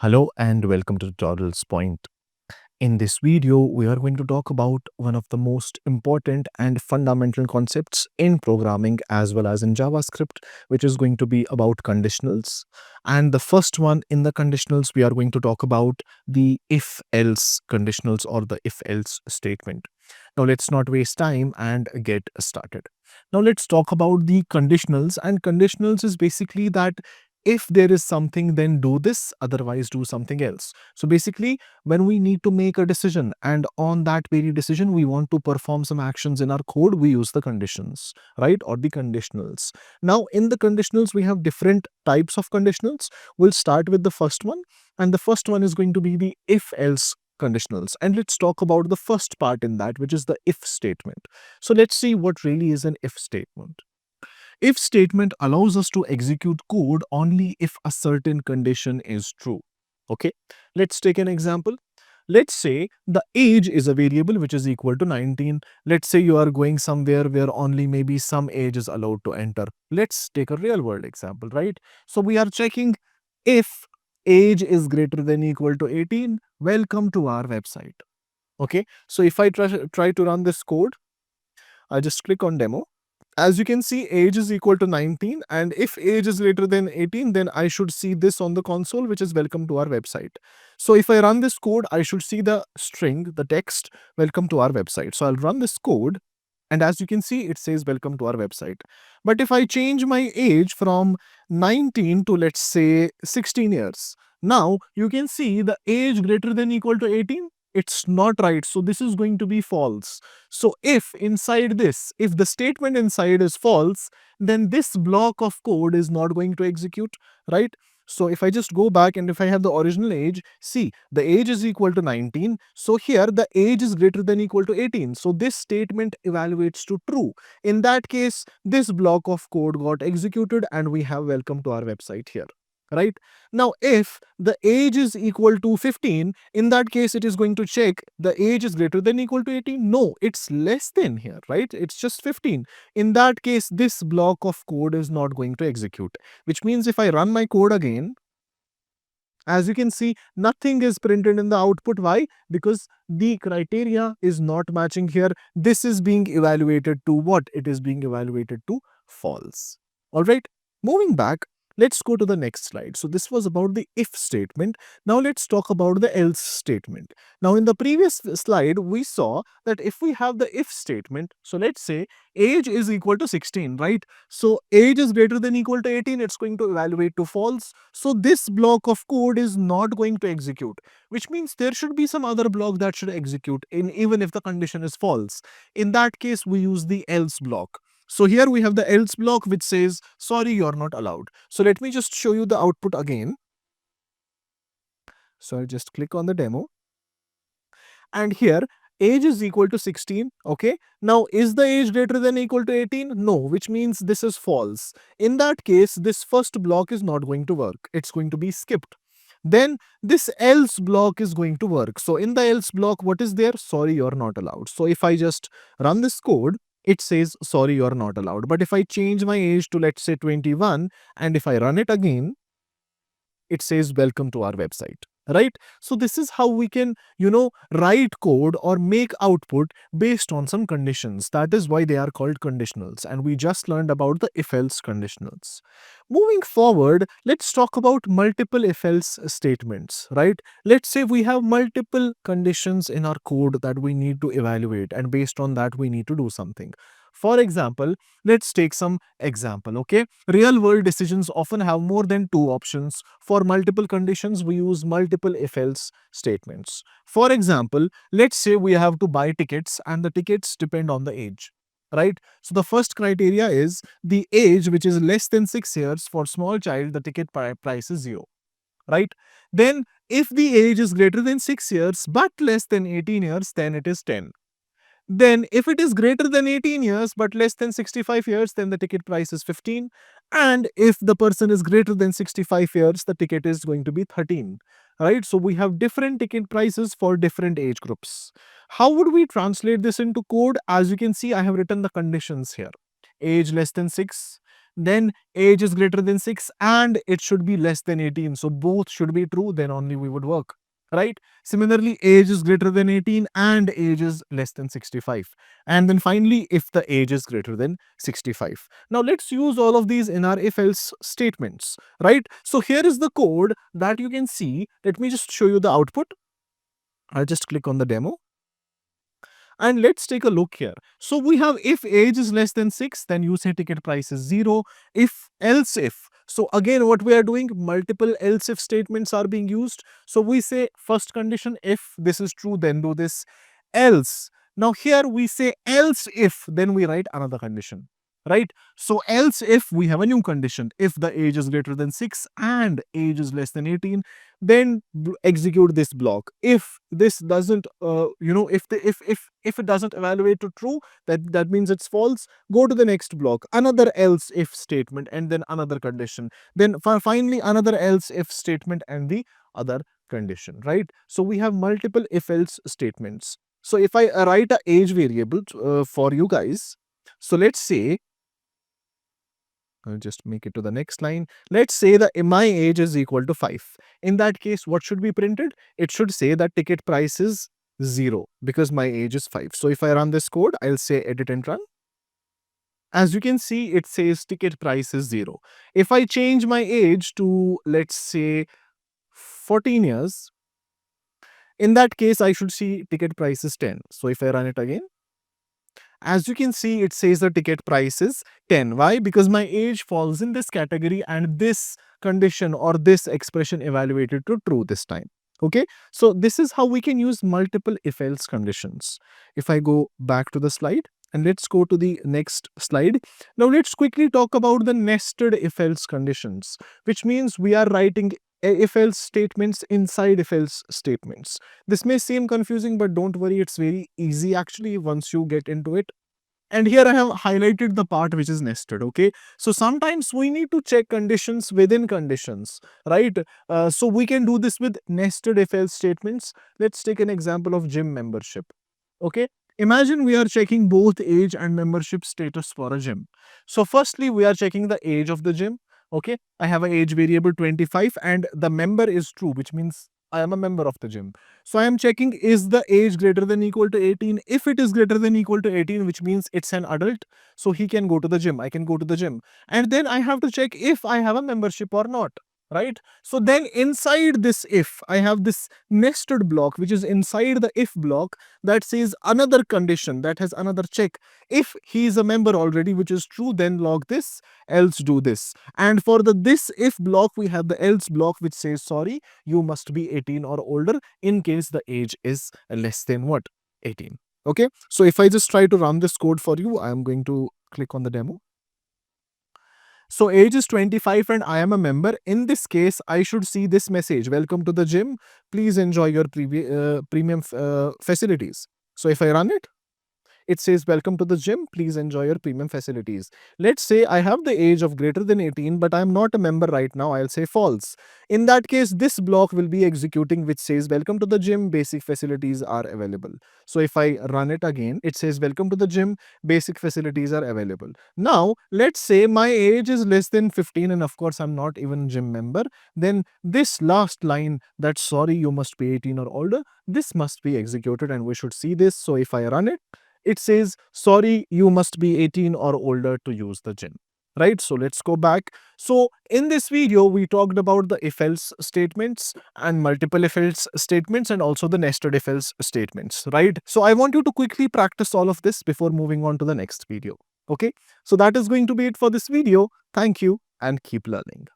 Hello and welcome to Tutorialspoint. In this video, we are going to talk about one of the most important and fundamental concepts in programming as well as in JavaScript, which is going to be about conditionals. And the first one in the conditionals, we are going to talk about the if-else conditionals or the if-else statement. Now, let's not waste time and get started. Now, let's talk about the conditionals. And conditionals is basically that if there is something, then do this, otherwise do something else. So basically, when we need to make a decision and on that very decision we want to perform some actions in our code, we use the conditions, right, or the conditionals. Now in the conditionals we have different types of conditionals. We'll start with the first one, and the first one is going to be the if else conditionals, and let's talk about the first part in that, which is the if statement. So let's see what really is an if statement. If statement allows us to execute code only if a certain condition is true. Okay, let's take an example. Let's say the age is a variable which is equal to 19. Let's say you are going somewhere where only maybe some age is allowed to enter. Let's take a real world example, right? So we are checking if age is greater than equal to 18, welcome to our website. Okay, so if I try to run this code, I just click on demo. As you can see, age is equal to 19, and if age is greater than 18, then I should see this on the console, which is welcome to our website. So if I run this code, I should see the string, the text, welcome to our website. So I'll run this code, and as you can see, it says welcome to our website. But if I change my age from 19 to, let's say, 16 years, now you can see the age greater than equal to 18, it's not right. So this is going to be false. So if inside this, if the statement inside is false, then this block of code is not going to execute, right? So if I just go back and if I have the original age, see, the age is equal to 19. So here the age is greater than equal to 18. So this statement evaluates to true. In that case, this block of code got executed and we have welcome to our website here. Right now, if the age is equal to 15, in that case, it is going to check the age is greater than equal to 18. No, it's less than here, right? It's just 15. In that case, this block of code is not going to execute, which means if I run my code again, as you can see, nothing is printed in the output. Why? Because the criteria is not matching here. This is being evaluated to what? It is being evaluated to false. All right. Moving back, let's go to the next slide. So this was about the if statement. Now let's talk about the else statement. Now in the previous slide, we saw that if we have the if statement, so let's say age is equal to 16, right? So age is greater than equal to 18, it's going to evaluate to false. So this block of code is not going to execute, which means there should be some other block that should execute even if the condition is false. In that case, we use the else block. So here we have the else block which says, sorry, you're not allowed. So let me just show you the output again. So I'll just click on the demo. And here age is equal to 16. Okay, now is the age greater than equal to 18? No, which means this is false. In that case, this first block is not going to work. It's going to be skipped. Then this else block is going to work. So in the else block, what is there? Sorry, you're not allowed. So if I just run this code, it says sorry, you're not allowed. But if I change my age to, let's say, 21, and if I run it again, it says welcome to our website, right? So this is how we can write code or make output based on some conditions. That is why they are called conditionals, and we just learned about the if else conditionals. Moving forward, let's talk about multiple if else statements, right? Let's say we have multiple conditions in our code that we need to evaluate, and based on that we need to do something. For example, let's take some example. Okay, real world decisions often have more than two options. For multiple conditions, we use multiple if else statements. For example, let's say we have to buy tickets and the tickets depend on the age, right? So the first criteria is the age which is less than 6 years. For small child, the ticket price is 0, right? Then if the age is greater than 6 years but less than 18 years, then it is 10. Then if it is greater than 18 years but less than 65 years, then the ticket price is 15. And if the person is greater than 65 years, the ticket is going to be 13. Right? So we have different ticket prices for different age groups. How would we translate this into code? As you can see, I have written the conditions here. Age less than 6, then age is greater than 6, and it should be less than 18. So both should be true, then only we would work, right? Similarly, age is greater than 18 and age is less than 65. And then finally, if the age is greater than 65. Now let's use all of these in our if-else statements, right? So here is the code that you can see. Let me just show you the output. I'll just click on the demo. And let's take a look here. So we have if age is less than 6, then you say ticket price is 0. If, else if. So again, what we are doing, multiple else if statements are being used. So we say first condition, if this is true, then do this. Else. Now here we say else if, then we write another condition, right? So else if, we have a new condition. If the age is greater than 6 and age is less than 18, then execute this block. If this doesn't if it doesn't evaluate to true, that means it's false. Go to the next block, another else if statement, and then another condition, then finally another else if statement and the other condition, right? So we have multiple if else statements. So if I write a age variable for you guys, so let's say, I'll just make it to the next line. Let's say that my age is equal to 5. In that case, what should be printed? It should say that ticket price is 0 because my age is 5. So if I run this code, I'll say edit and run. As you can see, it says ticket price is 0. If I change my age to, let's say, 14 years, in that case, I should see ticket price is 10. So if I run it again, as you can see, it says the ticket price is 10. Why? Because my age falls in this category and this condition or this expression evaluated to true this time. Okay, so this is how we can use multiple if-else conditions. If I go back to the slide and let's go to the next slide. Now let's quickly talk about the nested if-else conditions, which means we are writing if-else statements inside if-else statements. This may seem confusing, but don't worry, it's very easy actually once you get into it. And here I have highlighted the part which is nested, okay? So sometimes we need to check conditions within conditions, right? So we can do this with nested if-else statements. Let's take an example of gym membership, okay? Imagine we are checking both age and membership status for a gym. So firstly, we are checking the age of the gym, okay? I have an age variable 25 and the member is true, which means I am a member of the gym. So I am checking, is the age greater than equal to 18? If it is greater than equal to 18, which means it's an adult, so he can go to the gym. I can go to the gym. And then I have to check if I have a membership or not, right? So then inside this if, I have this nested block, which is inside the if block that says another condition that has another check. If he is a member already, which is true, then log this, else do this. And for the this if block, we have the else block, which says, sorry, you must be 18 or older in case the age is less than what? 18. Okay. So if I just try to run this code for you, I am going to click on the demo. So age is 25 and I am a member. In this case, I should see this message, welcome to the gym. Please enjoy your premium facilities. So if I run it, it says, welcome to the gym, please enjoy your premium facilities. Let's say I have the age of greater than 18, but I'm not a member right now. I'll say false. In that case, this block will be executing, which says, welcome to the gym, basic facilities are available. So if I run it again, it says, welcome to the gym, basic facilities are available. Now, let's say my age is less than 15 and of course, I'm not even gym member. Then this last line, that sorry, you must be 18 or older, this must be executed and we should see this. So if I run it, it says, sorry, you must be 18 or older to use the gym, right? So let's go back. So in this video, we talked about the if-else statements and multiple if-else statements and also the nested if-else statements, right? So I want you to quickly practice all of this before moving on to the next video, okay? So that is going to be it for this video. Thank you and keep learning.